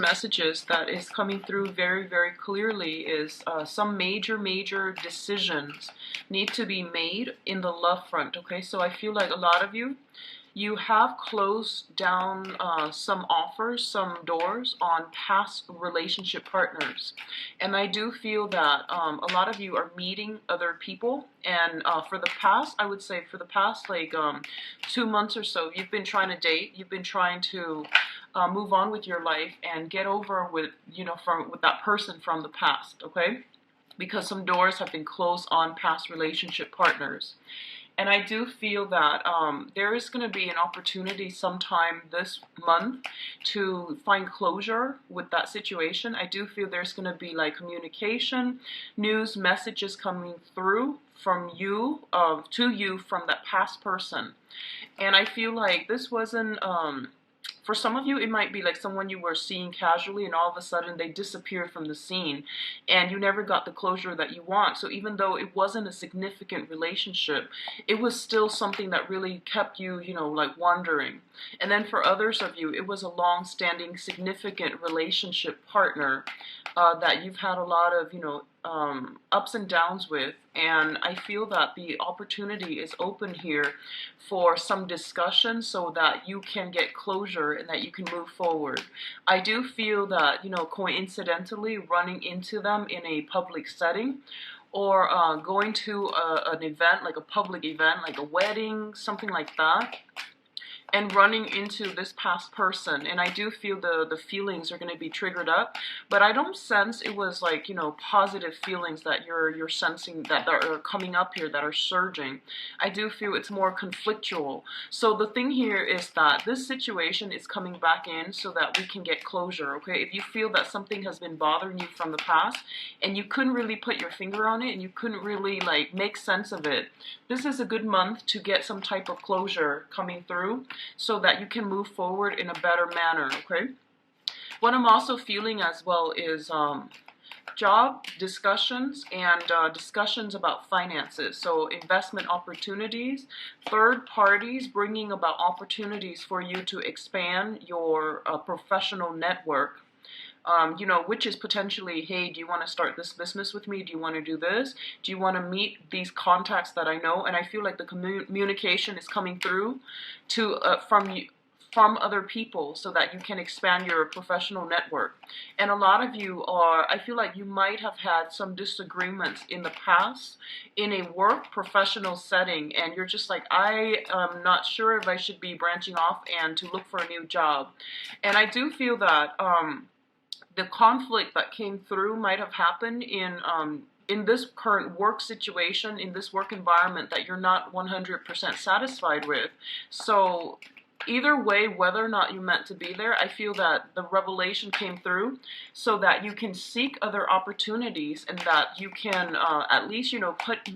messages that is coming through very clearly is some major decisions need to be made in the love front. Okay, so I feel like a lot of you have closed down some offers, some doors on past relationship partners. And I do feel that a lot of you are meeting other people. And for the past, I would say for the past like 2 months or so, you've been trying to date, you've been trying to move on with your life and get over with, with that person from the past, okay? Because some doors have been closed on past relationship partners. And I do feel that there is going to be an opportunity sometime this month to find closure with that situation. I do feel there's going to be like communication, news, messages coming through from you, to you from that past person. And I feel like this wasn't... for some of you, it might be like someone you were seeing casually and all of a sudden they disappeared from the scene and you never got the closure that you want. So even though it wasn't a significant relationship, it was still something that really kept you, like wondering. And then for others of you, it was a long-standing, significant relationship partner that you've had a lot of, ups and downs with. And I feel that the opportunity is open here for some discussion so that you can get closure and that you can move forward. I do feel that, coincidentally running into them in a public setting or going to an event, like a public event, like a wedding, something like that, and running into this past person. And I do feel the feelings are going to be triggered up, but I don't sense it was like, positive feelings that you're sensing that are coming up here, that are surging. I do feel it's more conflictual. So the thing here is that this situation is coming back in so that we can get closure, okay? If you feel that something has been bothering you from the past and you couldn't really put your finger on it and you couldn't really like make sense of it, this is a good month to get some type of closure coming through, so that you can move forward in a better manner, okay? What I'm also feeling as well is job discussions and discussions about finances. So investment opportunities, third parties bringing about opportunities for you to expand your professional network. Which is potentially, hey, do you want to start this business with me? Do you want to do this? Do you want to meet these contacts that I know? And I feel like the communication is coming through to from other people so that you can expand your professional network. And a lot of you I feel like you might have had some disagreements in the past in a work professional setting, and you're just like, I am not sure if I should be branching off and to look for a new job. And I do feel that the conflict that came through might have happened in this current work situation, in this work environment that you're not 100% satisfied with. So either way, whether or not you meant to be there, I feel that the revelation came through so that you can seek other opportunities and that you can at least,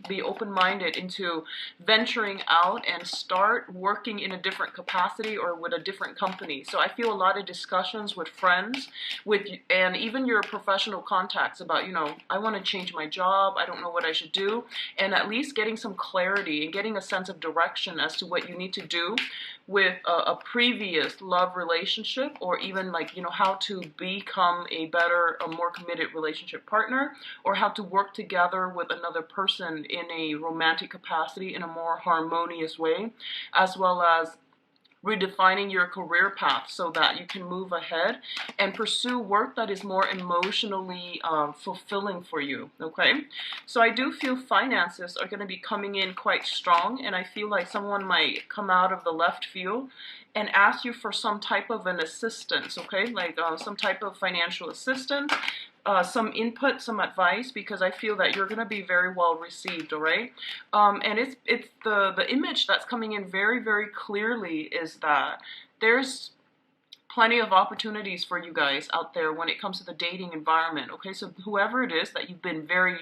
be open-minded into venturing out and start working in a different capacity or with a different company. So I feel a lot of discussions with friends, and even your professional contacts about, I want to change my job, I don't know what I should do, and at least getting some clarity and getting a sense of direction as to what you need to do with a previous love relationship, or even like, how to become a better, a more committed relationship partner, or how to work together with another person in a romantic capacity in a more harmonious way, as well as redefining your career path so that you can move ahead and pursue work that is more emotionally fulfilling for you, okay? So I do feel finances are going to be coming in quite strong, and I feel like someone might come out of the left field and ask you for some type of an assistance, okay? Like some type of financial assistance, some input, some advice, because I feel that you're going to be very well received, all right? And it's the image that's coming in very clearly is that there's plenty of opportunities for you guys out there when it comes to the dating environment, okay? So whoever it is that you've been very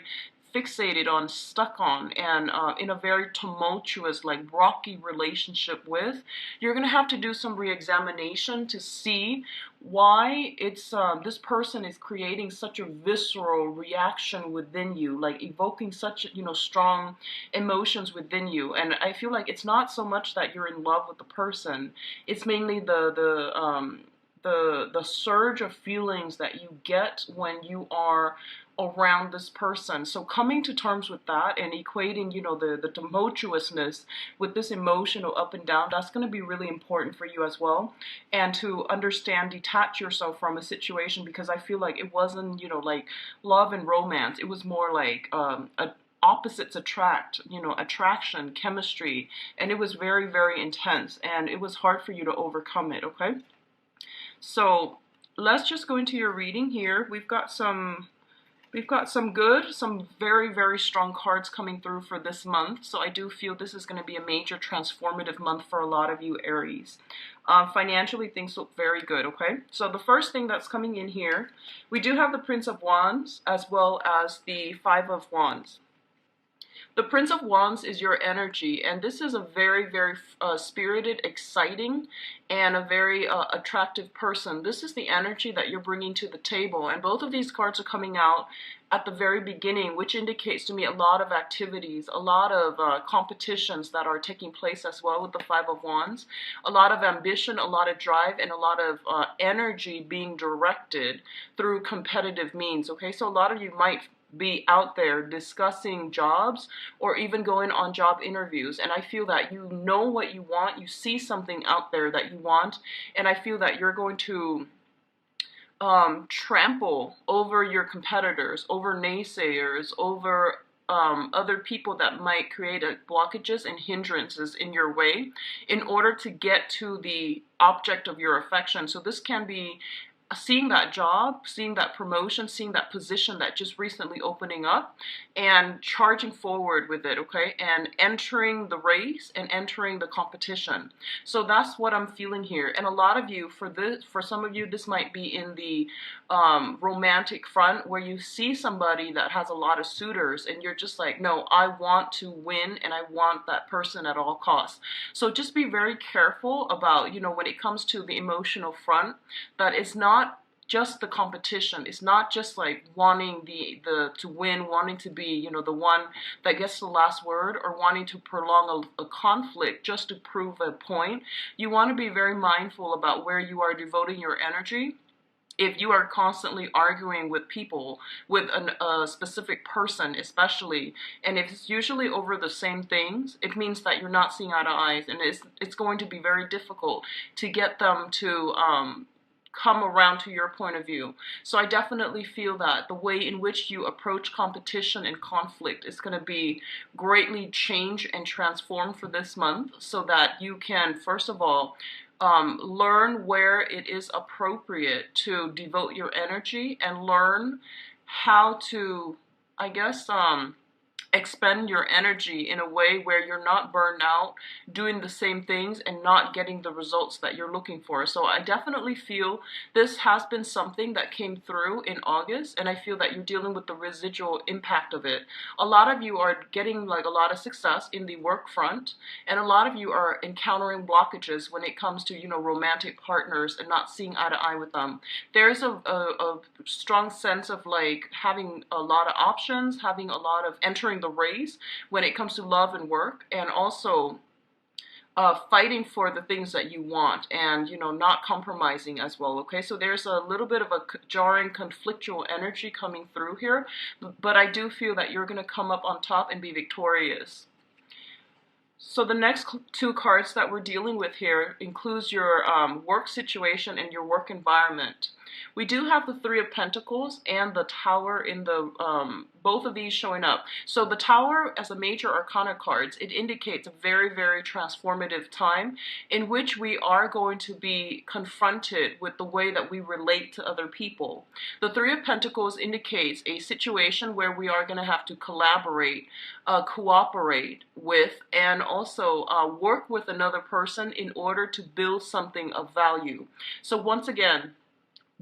fixated on, stuck on, and in a very tumultuous, like rocky relationship with, you're going to have to do some re-examination to see why it's this person is creating such a visceral reaction within you, like evoking such strong emotions within you. And I feel like it's not so much that you're in love with the person, it's mainly the surge of feelings that you get when you are around this person. So coming to terms with that and equating, the tumultuousness with this emotional up and down, that's going to be really important for you as well. And to understand, detach yourself from a situation, because I feel like it wasn't, like love and romance. It was more like opposites attract, attraction, chemistry, and it was very, very intense, and it was hard for you to overcome it, okay? So let's just go into your reading here. We've got some very, very strong cards coming through for this month. So I do feel this is going to be a major transformative month for a lot of you Aries. Financially, things look very good, okay? So the first thing that's coming in here, we do have the Prince of Wands as well as the Five of Wands. The Prince of Wands is your energy, and this is a very, very spirited, exciting, and a very attractive person. This is the energy that you're bringing to the table, and both of these cards are coming out at the very beginning, which indicates to me a lot of activities, a lot of competitions that are taking place as well with the Five of Wands, a lot of ambition, a lot of drive, and a lot of energy being directed through competitive means, okay? So a lot of you might be out there discussing jobs or even going on job interviews, and I feel that you know what you want, you see something out there that you want, and I feel that you're going to trample over your competitors, over naysayers, over other people that might create blockages and hindrances in your way in order to get to the object of your affection. So this can be seeing that job, seeing that promotion, seeing that position that just recently opening up, and charging forward with it, okay? And entering the race and entering the competition. So that's what I'm feeling here. And a lot of you, for some of you, this might be in the romantic front, where you see somebody that has a lot of suitors and you're just like, no, I want to win and I want that person at all costs. So just be very careful about, when it comes to the emotional front, that it's not just the competition. It's not just like wanting to win, wanting to be, the one that gets the last word, or wanting to prolong a conflict just to prove a point. You want to be very mindful about where you are devoting your energy. If you are constantly arguing with people, with a specific person especially, and if it's usually over the same things, it means that you're not seeing eye to eye, and it's going to be very difficult to get them to come around to your point of view. So I definitely feel that the way in which you approach competition and conflict is going to be greatly changed and transformed for this month, so that you can, first of all, learn where it is appropriate to devote your energy, and learn how to, I guess, expend your energy in a way where you're not burned out doing the same things and not getting the results that you're looking for. So I definitely feel this has been something that came through in August, and I feel that you're dealing with the residual impact of it. A lot of you are getting like a lot of success in the work front, and a lot of you are encountering blockages when it comes to, romantic partners and not seeing eye to eye with them. There's a strong sense of like having a lot of options, having a lot of entering the race when it comes to love and work, and also fighting for the things that you want, and not compromising as well, okay? So there's a little bit of a jarring, conflictual energy coming through here, but I do feel that you're going to come up on top and be victorious. So the next two cards that we're dealing with here includes your work situation and your work environment. We do have the Three of Pentacles and the Tower in the both of these showing up. So the Tower, as a major arcana cards, it indicates a very, very transformative time in which we are going to be confronted with the way that we relate to other people. The Three of Pentacles indicates a situation where we are going to have to collaborate, cooperate with, and also work with another person in order to build something of value. So once again,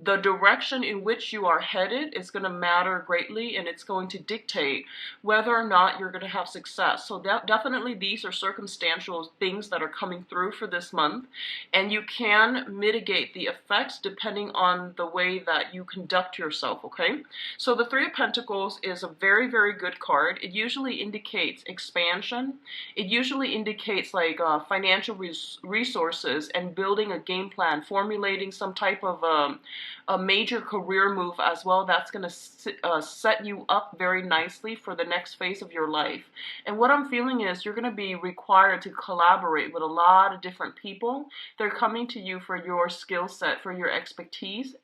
the direction in which you are headed is going to matter greatly, and it's going to dictate whether or not you're going to have success. So definitely these are circumstantial things that are coming through for this month, and you can mitigate the effects depending on the way that you conduct yourself, okay? So the Three of Pentacles is a very, very good card. It usually indicates expansion. It usually indicates like financial resources and building a game plan, formulating some type of a major career move as well. That's going to set you up very nicely for the next phase of your life. And what I'm feeling is you're going to be required to collaborate with a lot of different people. They're coming to you for your skill set, for your expertise,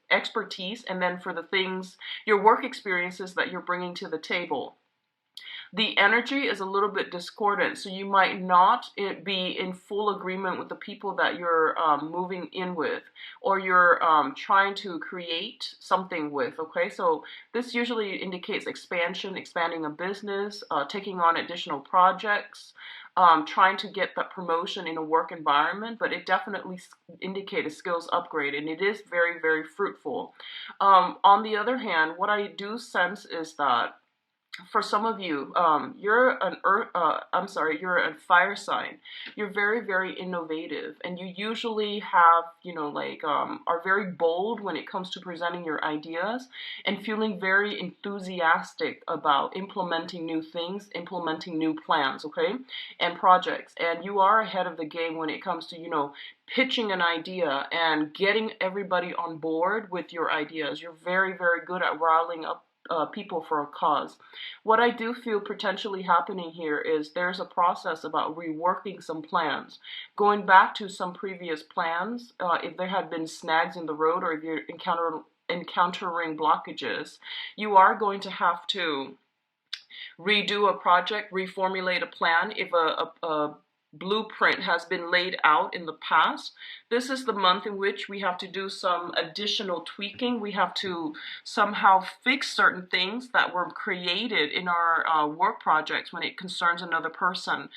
and then for the things, your work experiences that you're bringing to the table. The energy is a little bit discordant, so you might not be in full agreement with the people that you're moving in with, or you're trying to create something with, okay? So this usually indicates expansion, expanding a business, taking on additional projects, trying to get that promotion in a work environment, but it definitely indicates a skills upgrade, and it is very, very fruitful. On the other hand, what I do sense is that for some of you, you're an you're a fire sign. You're very, very innovative, and you usually have, are very bold when it comes to presenting your ideas and feeling very enthusiastic about implementing new things, implementing new plans, okay, and projects. And you are ahead of the game when it comes to, pitching an idea and getting everybody on board with your ideas. You're very, very good at riling up people for a cause. What I do feel potentially happening here is there's a process about reworking some plans, going back to some previous plans, if there had been snags in the road, or if you're encountering blockages. You are going to have to redo a project, reformulate a plan if a blueprint has been laid out in the past. This is the month in which we have to do some additional tweaking. We have to somehow fix certain things that were created in our work projects when it concerns another person.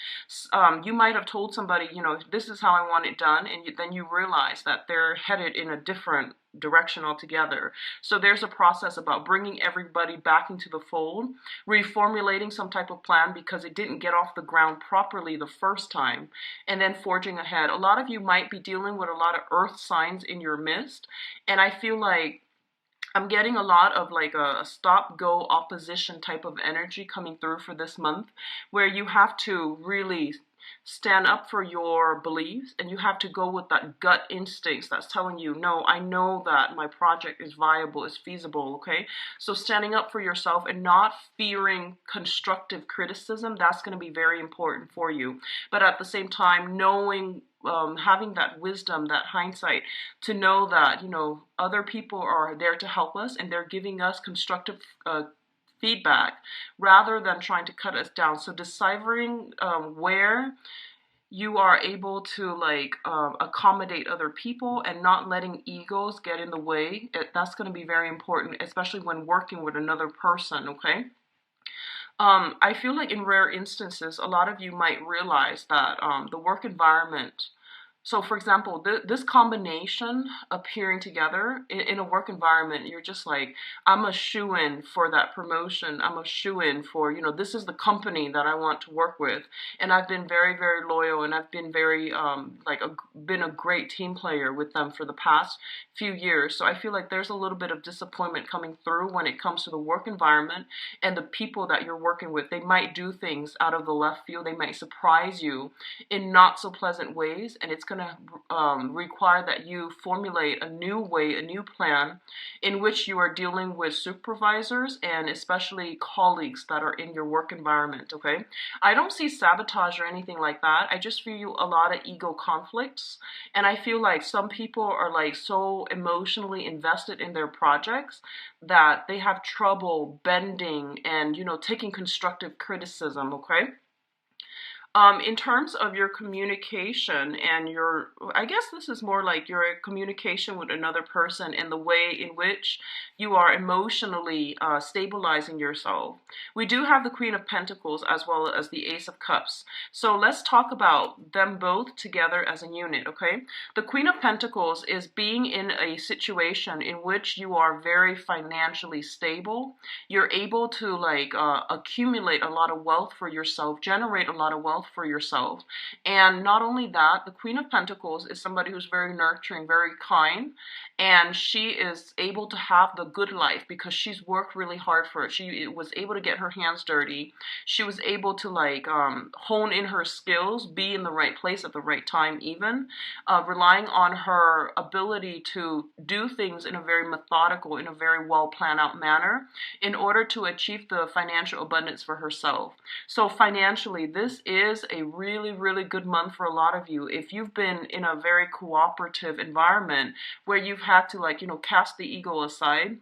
You might have told somebody, this is how I want it done, and then you realize that they're headed in a different direction altogether. So there's a process about bringing everybody back into the fold, reformulating some type of plan because it didn't get off the ground properly the first time, and then forging ahead. A lot of you might be dealing with a lot of earth signs in your midst, and I feel like I'm getting a lot of like a stop-go opposition type of energy coming through for this month, where you have to really stand up for your beliefs, and you have to go with that gut instincts that's telling you, no, I know that my project is viable, is feasible, okay? So standing up for yourself and not fearing constructive criticism, that's going to be very important for you. But at the same time, knowing, having that wisdom, that hindsight, to know that, other people are there to help us, and they're giving us constructive feedback rather than trying to cut us down. So deciphering where you are able to accommodate other people and not letting egos get in the way, that's going to be very important, especially when working with another person, okay? I feel like in rare instances, a lot of you might realize that the work environment, so for example, this combination appearing together in a work environment, you're just like, I'm a shoo-in for that promotion. I'm a shoo-in for, this is the company that I want to work with. And I've been very, very loyal, and I've been very, been a great team player with them for the past few years. So I feel like there's a little bit of disappointment coming through when it comes to the work environment and the people that you're working with. They might do things out of the left field. They might surprise you in not so pleasant ways, and it's going to require that you formulate a new way, a new plan in which you are dealing with supervisors and especially colleagues that are in your work environment, okay? I don't see sabotage or anything like that. I just feel a lot of ego conflicts, and I feel like some people are like so emotionally invested in their projects that they have trouble bending and, taking constructive criticism, okay? In terms of your communication and your, I guess this is more like your communication with another person and the way in which you are emotionally stabilizing yourself. We do have the Queen of Pentacles as well as the Ace of Cups. So let's talk about them both together as a unit, okay? The Queen of Pentacles is being in a situation in which you are very financially stable. You're able to like accumulate a lot of wealth for yourself, generate a lot of wealth for yourself. And not only that, the Queen of Pentacles is somebody who's very nurturing, very kind, and she is able to have the good life because she's worked really hard for it. She was able to get her hands dirty. She was able to like hone in her skills, be in the right place at the right time, even relying on her ability to do things in a very methodical, in a very well planned out manner in order to achieve the financial abundance for herself. So financially, this is a really, really good month for a lot of you. If you've been in a very cooperative environment where you've had to like, cast the ego aside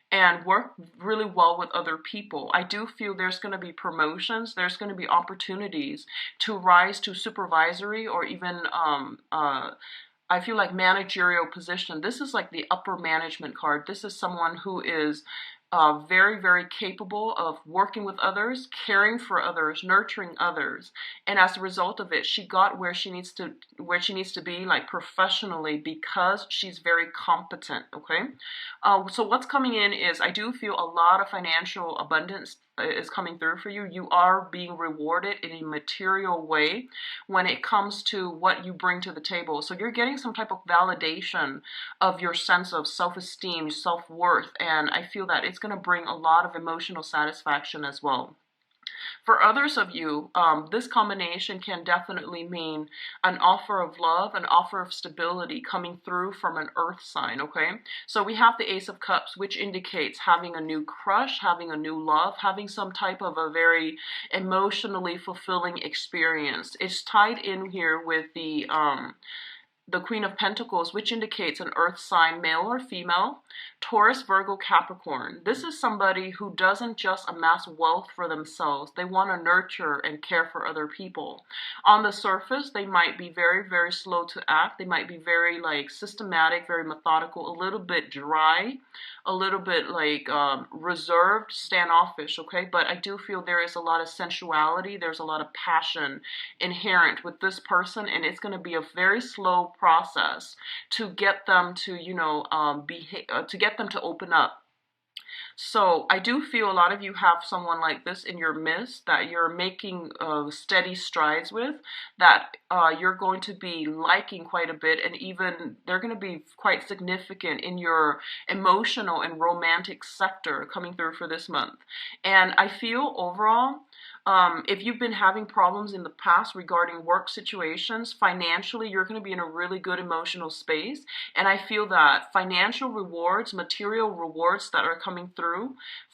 and work really well with other people, I do feel there's going to be promotions, there's going to be opportunities to rise to supervisory or even I feel like managerial position. This is like the upper management card. This is someone who is very, very capable of working with others, caring for others, nurturing others. And as a result of it, she got where she needs to be, like professionally, because she's very competent. Okay. So what's coming in is I do feel a lot of financial abundance is coming through for you. You are being rewarded in a material way when it comes to what you bring to the table. So you're getting some type of validation of your sense of self-esteem, self-worth, and I feel that it's going to bring a lot of emotional satisfaction as well. For others of you, this combination can definitely mean an offer of love, an offer of stability coming through from an earth sign, okay? So we have the Ace of Cups, which indicates having a new crush, having a new love, having some type of a very emotionally fulfilling experience. It's tied in here with the Queen of Pentacles, which indicates an earth sign, male or female, Taurus, Virgo, Capricorn. This is somebody who doesn't just amass wealth for themselves. They want to nurture and care for other people. On the surface, they might be very, very slow to act. They might be very like systematic, very methodical, a little bit dry, a little bit like reserved, standoffish, okay? But I do feel there is a lot of sensuality. There's a lot of passion inherent with this person, and it's going to be a very slow process to get them to, to get them to open up. So I do feel a lot of you have someone like this in your midst that you're making steady strides with, that you're going to be liking quite a bit, and even they're going to be quite significant in your emotional and romantic sector coming through for this month. And I feel overall, if you've been having problems in the past regarding work situations, financially, you're going to be in a really good emotional space. And I feel that financial rewards, material rewards that are coming through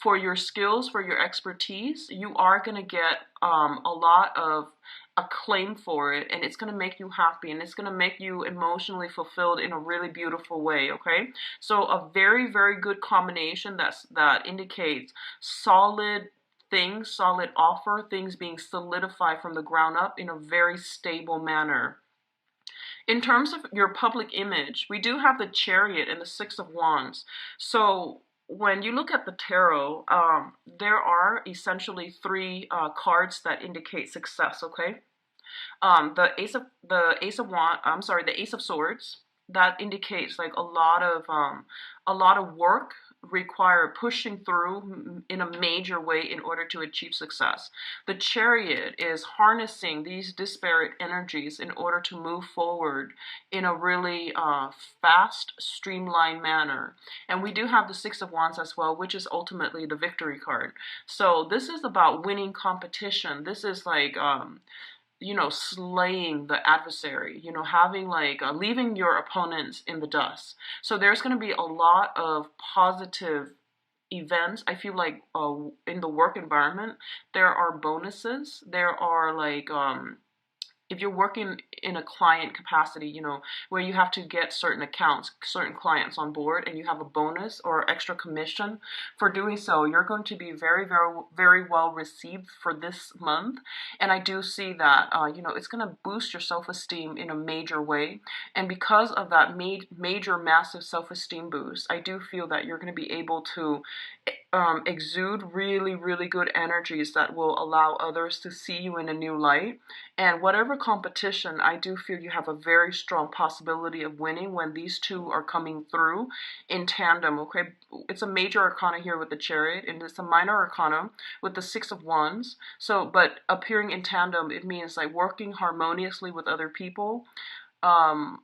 for your skills, for your expertise, you are going to get a lot of acclaim for it, and it's going to make you happy, and it's going to make you emotionally fulfilled in a really beautiful way, okay? So a very, very good combination that indicates solid things, solid offer, things being solidified from the ground up in a very stable manner. In terms of your public image, we do have the Chariot and the Six of Wands. So when you look at the tarot, there are essentially three cards that indicate success, okay? The Ace of Swords, that indicates like a lot of work required pushing through in a major way in order to achieve success. The Chariot is harnessing these disparate energies in order to move forward in a really fast, streamlined manner. And we do have the Six of Wands as well, which is ultimately the victory card. So this is about winning competition. This is like slaying the adversary, having like leaving your opponents in the dust. So there's going to be a lot of positive events. I feel like in the work environment, there are bonuses. There are like if you're working in a client capacity, you know, where you have to get certain accounts, certain clients on board, and you have a bonus or extra commission for doing so, you're going to be very, very, very well received for this month. And I do see that, you know, it's going to boost your self-esteem in a major way. And because of that major, massive self-esteem boost, I do feel that you're going to be able to exude really, really good energies that will allow others to see you in a new light. And whatever competition, I do feel you have a very strong possibility of winning when these two are coming through in tandem, okay? It's a major arcana here with the Chariot, and it's a minor arcana with the Six of Wands. So, but appearing in tandem, it means like working harmoniously with other people. Um,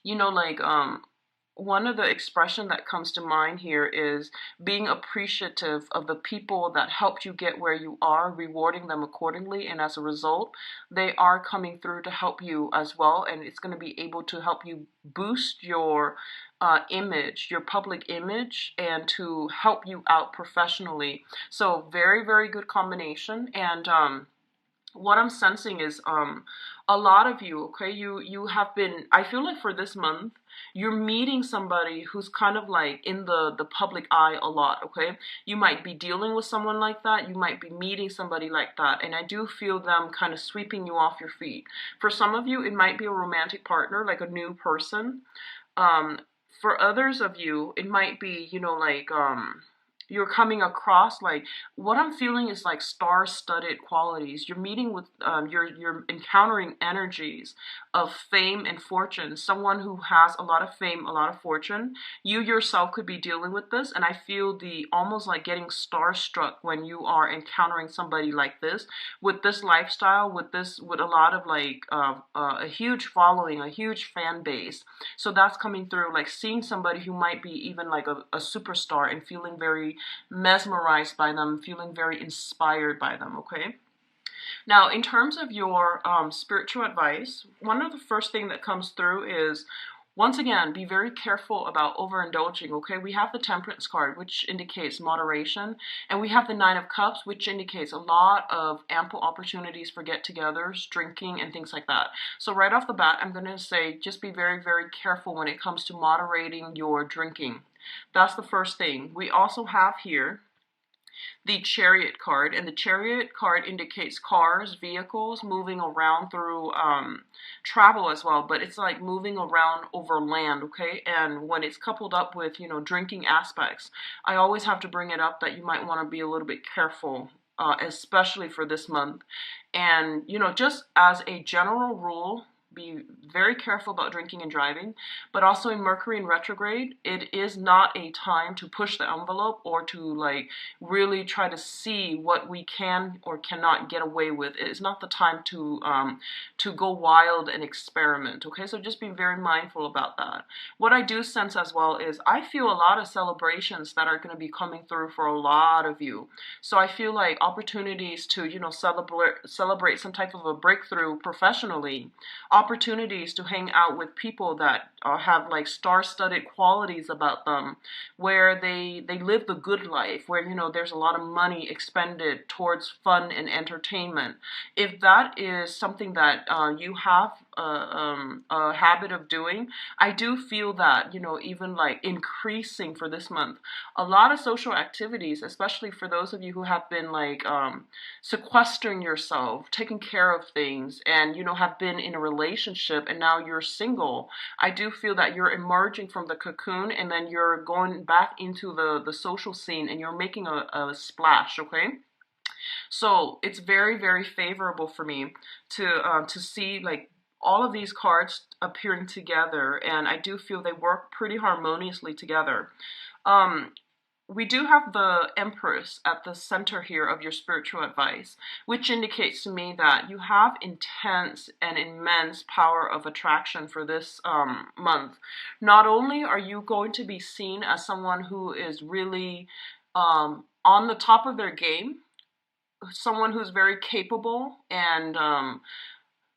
you know, like, one of the expression that comes to mind here is being appreciative of the people that helped you get where you are, rewarding them accordingly, and as a result, they are coming through to help you as well, and it's going to be able to help you boost your image, your public image, and to help you out professionally. So very, very good combination. And what I'm sensing is a lot of you, okay, you have been, I feel like for this month, you're meeting somebody who's kind of like in the public eye a lot, okay? You might be dealing with someone like that. You might be meeting somebody like that. And I do feel them kind of sweeping you off your feet. For some of you, it might be a romantic partner, like a new person. Um, for others of you, it might be, you know, like, you're coming across, like, what I'm feeling is like star-studded qualities. You're meeting with, you're encountering energies of fame and fortune. Someone who has a lot of fame, a lot of fortune. You yourself could be dealing with this, and I feel the almost like getting starstruck when you are encountering somebody like this, with this lifestyle, with this, with a lot of like a huge following, a huge fan base. So that's coming through, like seeing somebody who might be even like a superstar and feeling very mesmerized by them, feeling very inspired by them, okay? Now, in terms of your spiritual advice, one of the first thing that comes through is, once again, be very careful about overindulging, okay? We have the Temperance card, which indicates moderation, and we have the Nine of Cups, which indicates a lot of ample opportunities for get-togethers, drinking, and things like that. So right off the bat, I'm going to say just be very, very careful when it comes to moderating your drinking. That's the first thing. We also have here the Chariot card, and the Chariot card indicates cars, vehicles, moving around through travel as well, but it's like moving around over land, okay? And when it's coupled up with, you know, drinking aspects, I always have to bring it up that you might want to be a little bit careful, especially for this month. And, you know, just as a general rule, be very careful about drinking and driving, but also in Mercury in retrograde, it is not a time to push the envelope or to like really try to see what we can or cannot get away with. It is not the time to go wild and experiment, okay? So just be very mindful about that. What I do sense as well is I feel a lot of celebrations that are going to be coming through for a lot of you. So I feel like opportunities to, you know, celebrate some type of a breakthrough professionally, opportunities to hang out with people that have like star-studded qualities about them, where they live the good life, where, you know, there's a lot of money expended towards fun and entertainment. If that is something that you have a habit of doing, I do feel that, you know, even like increasing for this month. A lot of social activities, especially for those of you who have been like sequestering yourself, taking care of things, and, you know, have been in a relationship and now you're single. I do feel that you're emerging from the cocoon and then you're going back into the social scene and you're making a splash, okay? So it's very, very favorable for me to see like all of these cards appearing together, and I do feel they work pretty harmoniously together. We do have the Empress at the center here of your spiritual advice, which indicates to me that you have intense and immense power of attraction for this month. Not only are you going to be seen as someone who is really on the top of their game, someone who's very capable and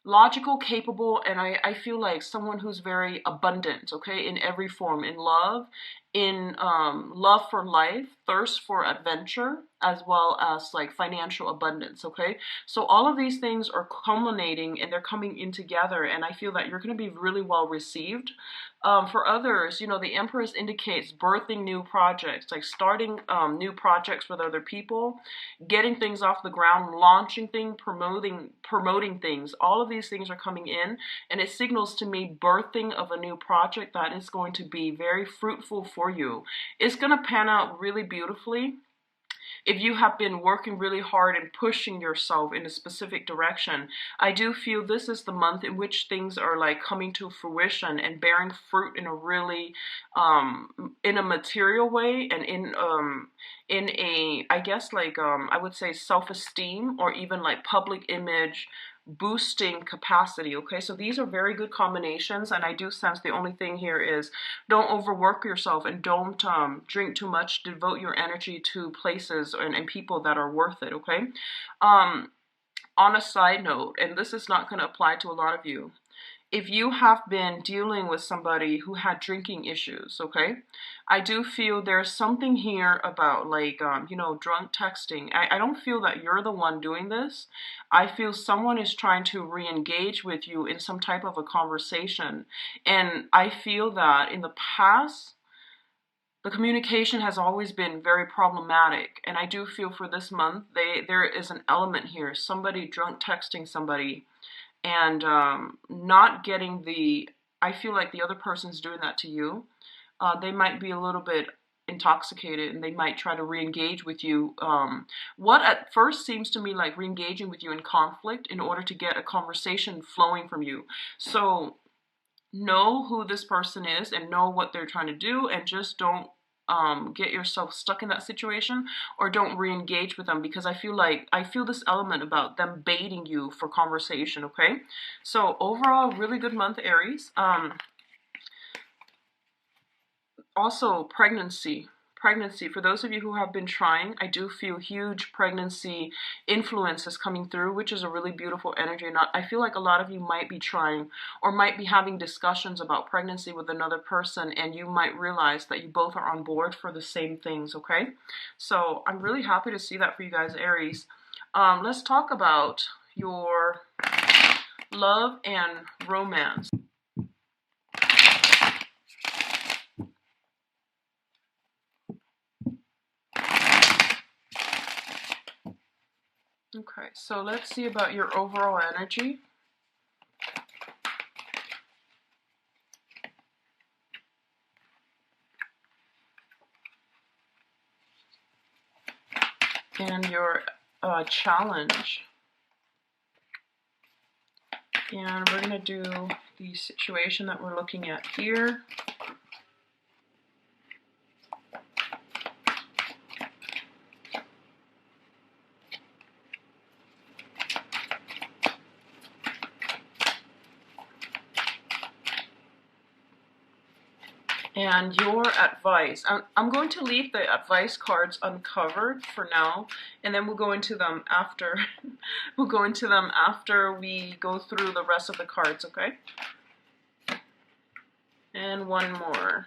logical, capable, and I feel like someone who's very abundant, okay, in every form, in love, in love for life, thirst for adventure, as well as like financial abundance. Okay, so all of these things are culminating and they're coming in together, and I feel that you're going to be really well received. For others, the Empress indicates birthing new projects, like starting new projects with other people, getting things off the ground, launching things, promoting things. All of these things are coming in, and it signals to me birthing of a new project that is going to be very fruitful for you. It's going to pan out really beautifully. If you have been working really hard and pushing yourself in a specific direction, I do feel this is the month in which things are like coming to fruition and bearing fruit in a really, in a material way, and in a, I guess like, I would say self-esteem, or even like public image boosting capacity. Okay, so these are very good combinations, and I do sense the only thing here is don't overwork yourself, and don't drink too much. Devote your energy to places and people that are worth it. Okay, on a side note, and this is not going to apply to a lot of you, if you have been dealing with somebody who had drinking issues, okay, I do feel there's something here about like, drunk texting. I don't feel that you're the one doing this. I feel someone is trying to re-engage with you in some type of a conversation. And I feel that in the past, the communication has always been very problematic. And I do feel for this month, there is an element here, somebody drunk texting somebody, and not getting the, I feel like the other person's doing that to you. They might be a little bit intoxicated, and they might try to re-engage with you. What at first seems to me like re-engaging with you in conflict in order to get a conversation flowing from you. So know who this person is and know what they're trying to do, and just don't get yourself stuck in that situation, or don't re-engage with them, because I feel this element about them baiting you for conversation. Okay, so overall, really good month, Aries. Also, pregnancy, for those of you who have been trying, I do feel huge pregnancy influences coming through, which is a really beautiful energy. And I feel like a lot of you might be trying, or might be having discussions about pregnancy with another person, and you might realize that you both are on board for the same things. Okay, so I'm really happy to see that for you guys, Aries. Let's talk about your love and romance. Okay, so let's see about your overall energy. And your challenge. And we're going to do the situation that we're looking at here. And your advice. I'm going to leave the advice cards uncovered for now, and then we'll go into them after. We'll go into them after we go through the rest of the cards, okay? And one more.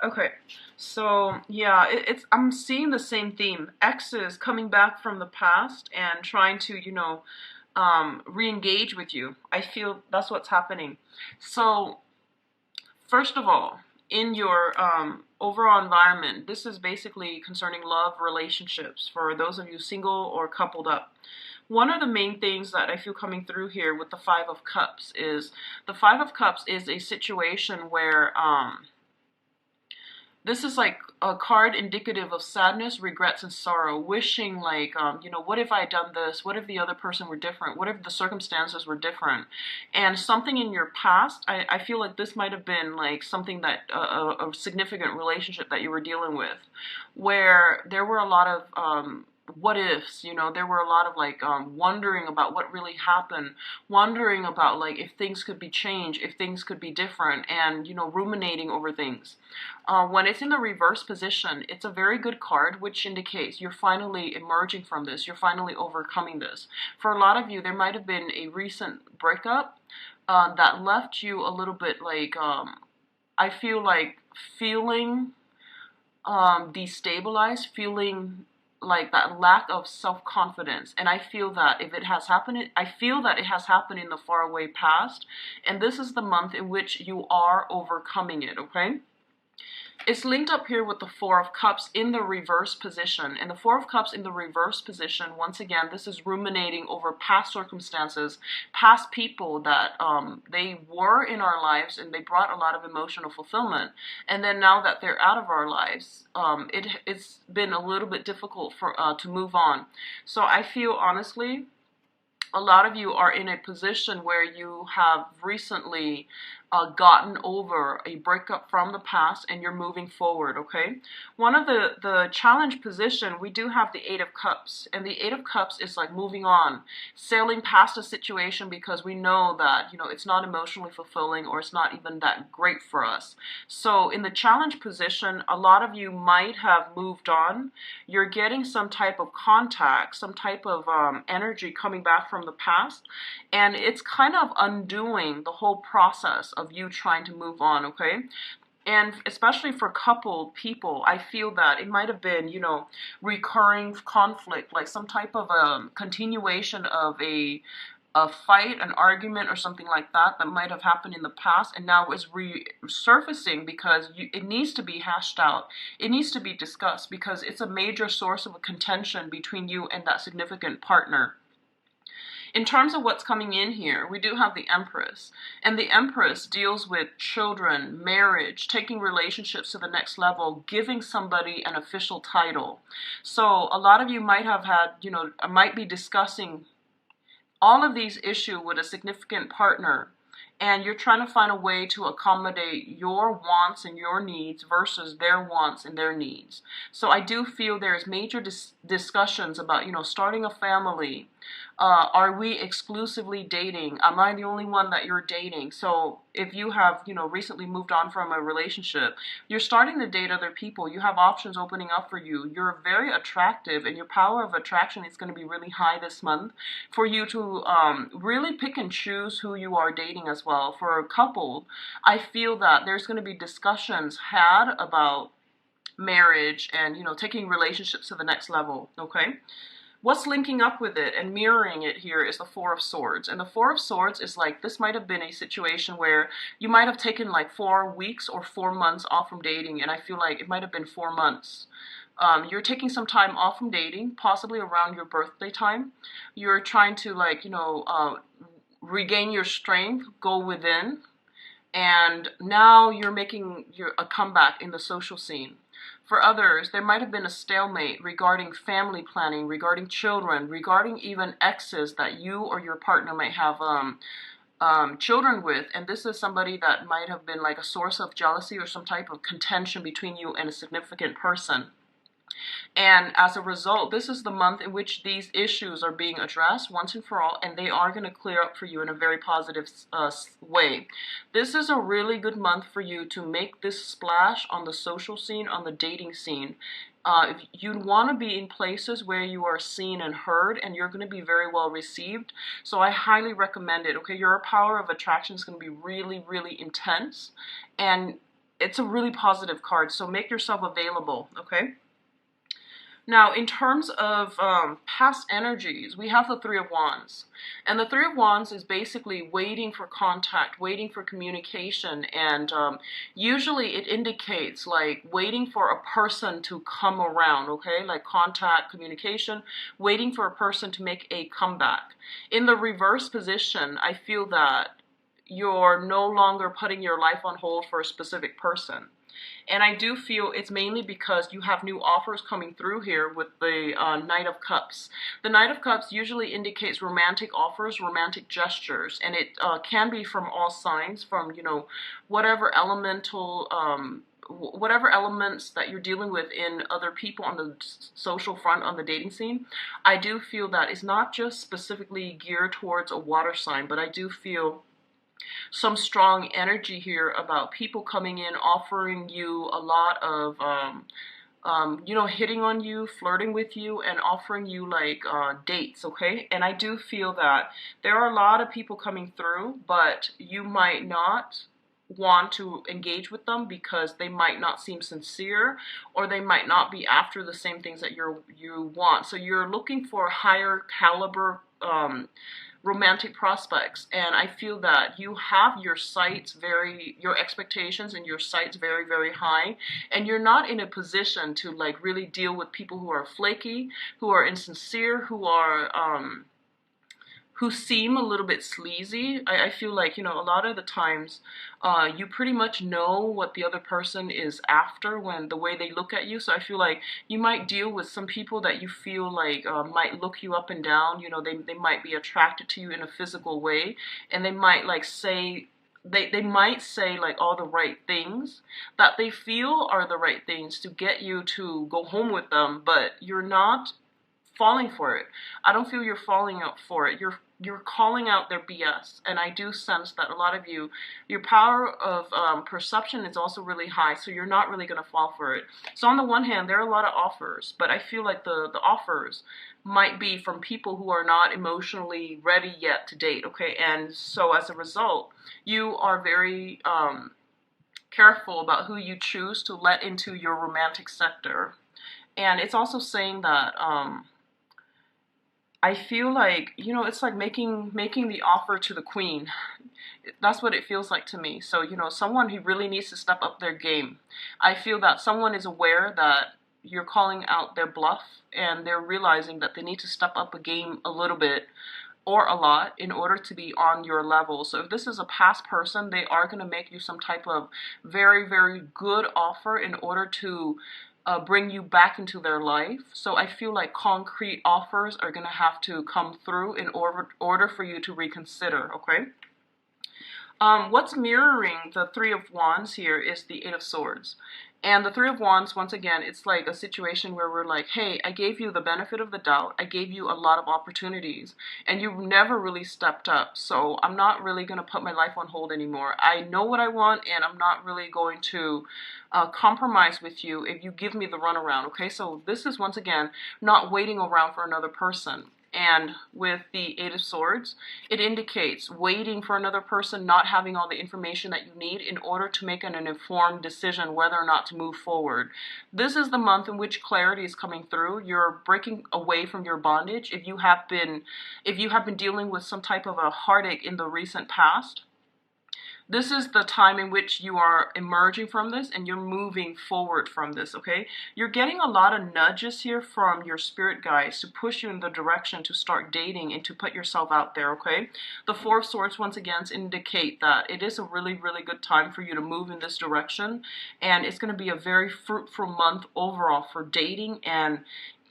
Okay, so yeah, I'm seeing the same theme. Exes coming back from the past and trying to, re-engage with you. I feel that's what's happening. So first of all, in your overall environment, this is basically concerning love, relationships, for those of you single or coupled up. One of the main things that I feel coming through here with the Five of Cups is, the Five of Cups is a situation where this is like a card indicative of sadness, regrets, and sorrow. Wishing like, what if I had done this? What if the other person were different? What if the circumstances were different? And something in your past, I feel like this might have been like something that, a significant relationship that you were dealing with, where there were a lot of what ifs, there were a lot of like wondering about what really happened, wondering about like if things could be changed, if things could be different, and ruminating over things. When it's in the reverse position, it's a very good card, which indicates you're finally emerging from this, you're finally overcoming this. For a lot of you, there might have been a recent breakup that left you a little bit like, I feel like feeling destabilized, feeling like that lack of self-confidence. And I feel that if it has happened, I feel that it has happened in the faraway past, and this is the month in which you are overcoming it, okay? It's linked up here with the Four of Cups in the reverse position. And the Four of Cups in the reverse position, once again, this is ruminating over past circumstances, past people that they were in our lives and they brought a lot of emotional fulfillment. And then now that they're out of our lives, it's been a little bit difficult for to move on. So I feel honestly, a lot of you are in a position where you have recently gotten over a breakup from the past and you're moving forward, okay? One of the challenge position, we do have the Eight of Cups, and the Eight of Cups is like moving on, sailing past a situation because we know that, you know, it's not emotionally fulfilling or it's not even that great for us. So in the challenge position, a lot of you might have moved on. You're getting some type of contact, some type of energy coming back from the past, and it's kind of undoing the whole process of you trying to move on, okay? And especially for coupled people, I feel that it might have been, you know, recurring conflict, like some type of continuation of a fight, an argument, or something like that that might have happened in the past, and now is resurfacing because it needs to be hashed out. It needs to be discussed because it's a major source of a contention between you and that significant partner. In terms of what's coming in here, we do have the Empress. And the Empress deals with children, marriage, taking relationships to the next level, giving somebody an official title. So a lot of you might have had, you know, might be discussing all of these issues with a significant partner, and you're trying to find a way to accommodate your wants and your needs versus their wants and their needs. So I do feel there's major discussions about, you know, starting a family. Are we exclusively dating? Am I the only one that you're dating? So if you have, you know, recently moved on from a relationship, you're starting to date other people. You have options opening up for you. You're very attractive, and your power of attraction is going to be really high this month for you to really pick and choose who you are dating as well. For a couple, I feel that there's going to be discussions had about marriage and, you know, taking relationships to the next level, okay? What's linking up with it and mirroring it here is the Four of Swords. And the Four of Swords is like, this might have been a situation where you might have taken like 4 weeks or 4 months off from dating. And I feel like it might have been 4 months. You're taking some time off from dating, possibly around your birthday time. You're trying to, like, you know, regain your strength, go within. And now you're making a comeback in the social scene. For others, there might have been a stalemate regarding family planning, regarding children, regarding even exes that you or your partner might have children with. And this is somebody that might have been like a source of jealousy or some type of contention between you and a significant person. And as a result, this is the month in which these issues are being addressed once and for all, and they are going to clear up for you in a very positive way. This is a really good month for you to make this splash on the social scene, on the dating scene. If you want to be in places where you are seen and heard, and you're going to be very well received. So I highly recommend it, okay? Your power of attraction is going to be really, really intense, and it's a really positive card, so make yourself available, okay? Now, in terms of past energies, we have the Three of Wands. And the Three of Wands is basically waiting for contact, waiting for communication. And usually it indicates like waiting for a person to come around, okay? Like contact, communication, waiting for a person to make a comeback. In the reverse position, I feel that you're no longer putting your life on hold for a specific person. And I do feel it's mainly because you have new offers coming through here with the Knight of Cups. The Knight of Cups usually indicates romantic offers, romantic gestures, and it can be from all signs, from, you know, whatever elemental, whatever elements that you're dealing with in other people on the social front, on the dating scene. I do feel that it's not just specifically geared towards a water sign, but I do feel some strong energy here about people coming in, offering you a lot of, you know, hitting on you, flirting with you, and offering you like dates, okay? And I do feel that there are a lot of people coming through, but you might not want to engage with them because they might not seem sincere, or they might not be after the same things that you want. So you're looking for higher caliber romantic prospects, and I feel that you have your expectations and your sights very, very high, and you're not in a position to like really deal with people who are flaky, who are insincere, who seem a little bit sleazy. I feel like, you know, a lot of the times you pretty much know what the other person is after when the way they look at you. So I feel like you might deal with some people that you feel like might look you up and down. You know, they might be attracted to you in a physical way, and they might like say, they might say like all the right things that they feel are the right things to get you to go home with them, but you're not falling for it. I don't feel you're falling out for it. You're calling out their BS, and I do sense that a lot of you, your power of perception is also really high, so you're not really going to fall for it. So on the one hand, there are a lot of offers, but I feel like the offers might be from people who are not emotionally ready yet to date, okay? And so as a result, you are very careful about who you choose to let into your romantic sector. And it's also saying that I feel like, you know, it's like making the offer to the queen. That's what it feels like to me. So, you know, someone who really needs to step up their game. I feel that someone is aware that you're calling out their bluff, and they're realizing that they need to step up a game a little bit or a lot in order to be on your level. So if this is a past person, they are going to make you some type of very, very good offer in order to bring you back into their life. So I feel like concrete offers are going to have to come through in order for you to reconsider, okay? What's mirroring the Three of Wands here is the Eight of Swords. And the Three of Wands, once again, it's like a situation where we're like, hey, I gave you the benefit of the doubt. I gave you a lot of opportunities, and you've never really stepped up. So I'm not really going to put my life on hold anymore. I know what I want, and I'm not really going to compromise with you if you give me the runaround, okay? So this is, once again, not waiting around for another person. And with the Eight of Swords, it indicates waiting for another person, not having all the information that you need in order to make an informed decision whether or not to move forward. This is the month in which clarity is coming through. You're breaking away from your bondage. If you have been dealing with some type of a heartache in the recent past, this is the time in which you are emerging from this and you're moving forward from this, okay? You're getting a lot of nudges here from your spirit guides to push you in the direction to start dating and to put yourself out there, okay? The Four of Swords, once again, indicate that it is a really, really good time for you to move in this direction, and it's going to be a very fruitful month overall for dating and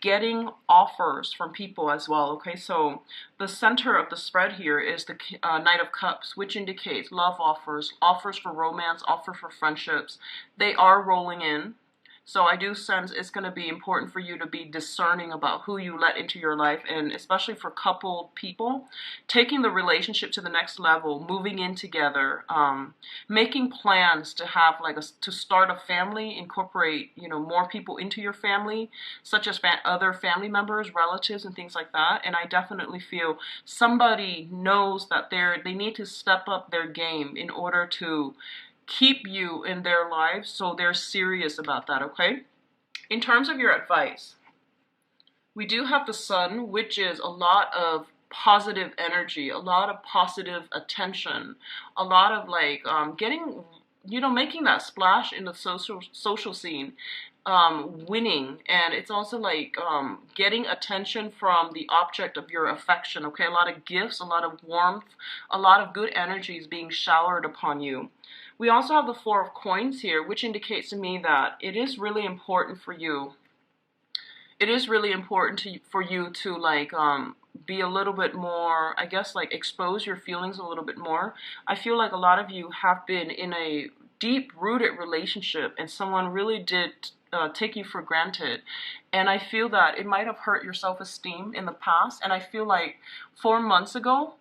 getting offers from people as well, okay? So the center of the spread here is the Knight of Cups, which indicates love offers, offers for romance, offers for friendships. They are rolling in. So I do sense it's going to be important for you to be discerning about who you let into your life, and especially for coupled people, taking the relationship to the next level, moving in together, making plans to have to start a family, incorporate, you know, more people into your family, such as other family members, relatives, and things like that. And I definitely feel somebody knows that they need to step up their game in order to keep you in their lives, so they're serious about that, okay? In terms of your advice, we do have the Sun, which is a lot of positive energy, a lot of positive attention, a lot of like getting, you know, making that splash in the social scene, winning, and it's also like getting attention from the object of your affection, okay? A lot of gifts, a lot of warmth, a lot of good energies being showered upon you. We also have the Four of Coins here, which indicates to me that it is really important for you. It is really important for you to like be a little bit more, I guess, like expose your feelings a little bit more. I feel like a lot of you have been in a deep-rooted relationship, and someone really did take you for granted. And I feel that it might have hurt your self-esteem in the past. And I feel like 4 months ago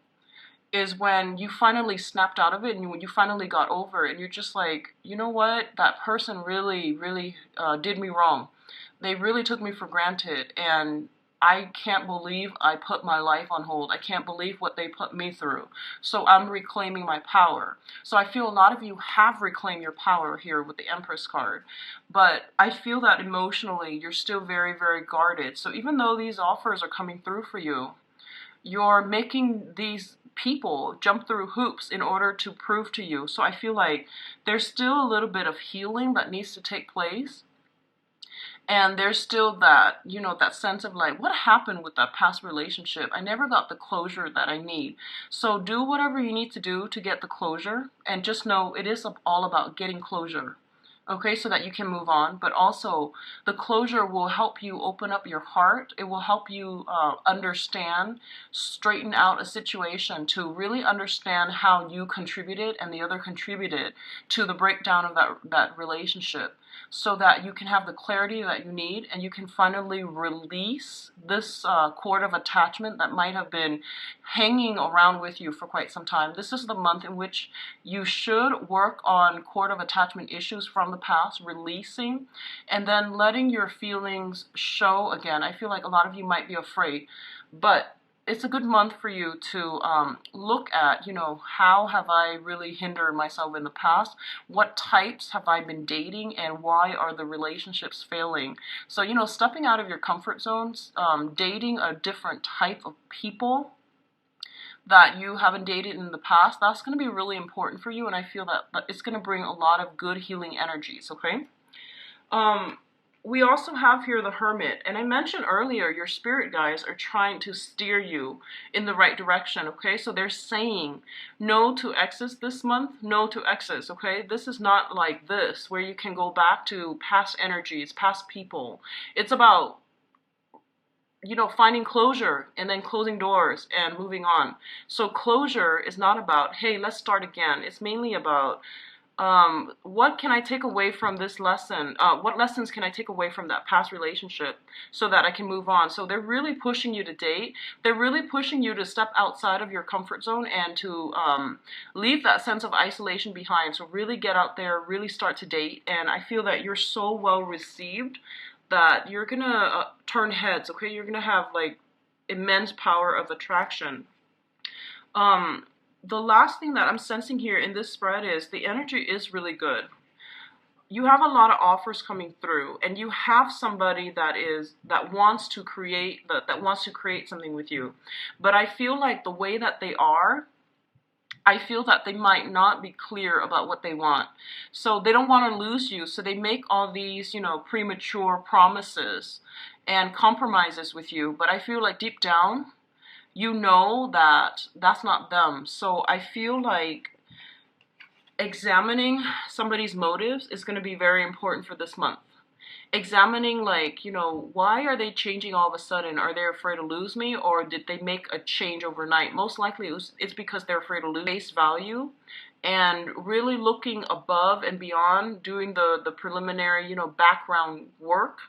is when you finally snapped out of it, and when you finally got over it, and you're just like, you know what, that person really, really did me wrong. They really took me for granted, and I can't believe I put my life on hold. I can't believe what they put me through. So I'm reclaiming my power. So I feel a lot of you have reclaimed your power here with the Empress card. But I feel that emotionally you're still very, very guarded. So even though these offers are coming through for you, you're making these people jump through hoops in order to prove to you. So I feel like there's still a little bit of healing that needs to take place. And there's still that, you know, that sense of like, what happened with that past relationship? I never got the closure that I need. So do whatever you need to do to get the closure. And just know it is all about getting closure. Okay, so that you can move on. But also, the closure will help you open up your heart. It will help you understand, straighten out a situation to really understand how you contributed and the other contributed to the breakdown of that relationship, so that you can have the clarity that you need and you can finally release this cord of attachment that might have been hanging around with you for quite some time. This is the month in which you should work on cord of attachment issues from the past, releasing, and then letting your feelings show again. I feel like a lot of you might be afraid, but it's a good month for you to look at, you know, how have I really hindered myself in the past? What types have I been dating, and why are the relationships failing? So, you know, stepping out of your comfort zones, dating a different type of people that you haven't dated in the past, that's going to be really important for you, and I feel that it's going to bring a lot of good healing energies, okay? We also have here the Hermit, and I mentioned earlier your spirit guides are trying to steer you in the right direction, okay? So they're saying no to exes this month, no to exes, okay? This is not like this, where you can go back to past energies, past people. It's about, you know, finding closure and then closing doors and moving on. So closure is not about, hey, let's start again. It's mainly about, what can I take away from this lesson? What lessons can I take away from that past relationship so that I can move on? So they're really pushing you to date. They're really pushing you to step outside of your comfort zone and to leave that sense of isolation behind. So really get out there, really start to date. And I feel that you're so well received that you're gonna turn heads, okay? You're gonna have like immense power of attraction. The last thing that I'm sensing here in this spread is the energy is really good. You have a lot of offers coming through, and you have somebody that wants to create something with you. But I feel like the way that they are, I feel that they might not be clear about what they want. So they don't want to lose you, so they make all these, you know, premature promises and compromises with you. But I feel like deep down, you know that that's not them. So I feel like examining somebody's motives is going to be very important for this month. Examining, like, you know, why are they changing all of a sudden? Are they afraid to lose me, or did they make a change overnight? Most likely it's because they're afraid to lose face value, and really looking above and beyond, doing the preliminary, you know, background work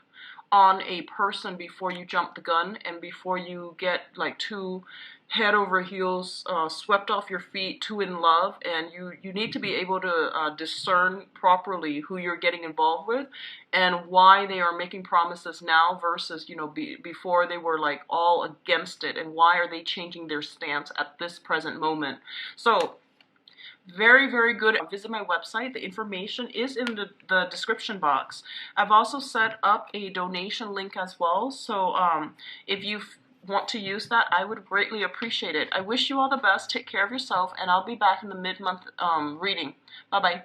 on a person before you jump the gun and before you get like too head over heels, swept off your feet, too in love. And you need to be able to discern properly who you're getting involved with and why they are making promises now versus, you know, before they were like all against it, and why are they changing their stance at this present moment. So very, very good. Visit my website. The information is in the description box. I've also set up a donation link as well. So if you want to use that, I would greatly appreciate it. I wish you all the best. Take care of yourself, and I'll be back in the mid-month reading. Bye-bye.